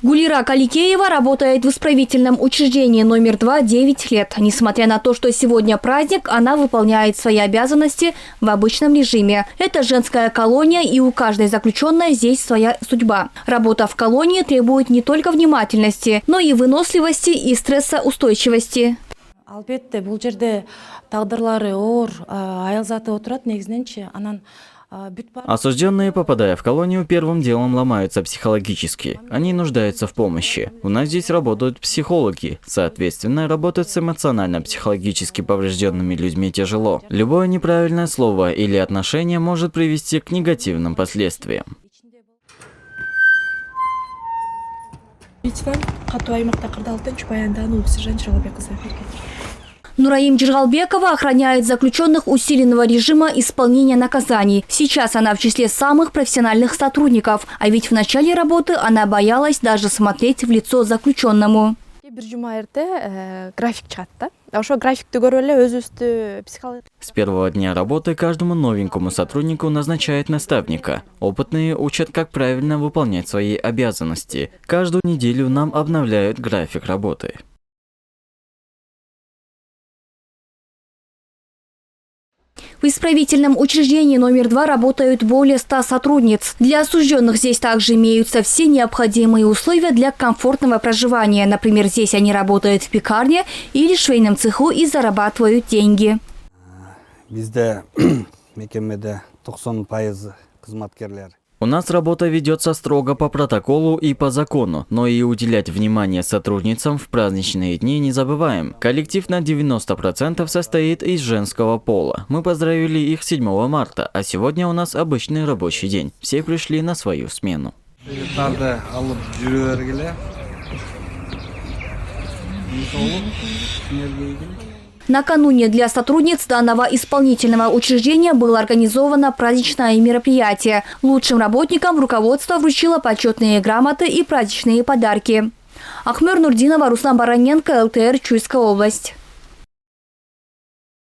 Гулира Каликеева работает в исправительном учреждении номер 2 9 лет. Несмотря на то, что сегодня праздник, она выполняет свои обязанности в обычном режиме. Это женская колония, и у каждой заключенной здесь своя судьба. Работа в колонии требует не только внимательности, но и выносливости и стрессоустойчивости. Албетте, бул жерде тагдырлары оор, аял заты отурат, негизиненчи анан осужденные, попадая в колонию, первым делом ломаются психологически. Они нуждаются в помощи. У нас здесь работают психологи. Соответственно, работать с эмоционально-психологически поврежденными людьми тяжело. Любое неправильное слово или отношение может привести к негативным последствиям. Нураим Джиргалбекова охраняет заключенных усиленного режима исполнения наказаний. Сейчас она в числе самых профессиональных сотрудников. А ведь в начале работы она боялась даже смотреть в лицо заключенному. С первого дня работы каждому новенькому сотруднику назначают наставника. Опытные учат, как правильно выполнять свои обязанности. Каждую неделю нам обновляют график работы. В исправительном учреждении номер 2 работают более 100 сотрудниц. Для осужденных здесь также имеются все необходимые условия для комфортного проживания. Например, здесь они работают в пекарне или швейном цеху и зарабатывают деньги. У нас работа ведется строго по протоколу и по закону, но и уделять внимание сотрудницам в праздничные дни не забываем. Коллектив на 90% состоит из женского пола. Мы поздравили их 7 марта, а сегодня у нас обычный рабочий день. Все пришли на свою смену. Накануне для сотрудниц данного исполнительного учреждения было организовано праздничное мероприятие. Лучшим работникам руководство вручило почетные грамоты и праздничные подарки. Ахмер Нурдинова, Руслан Бараненко, ЛТР, Чуйская область.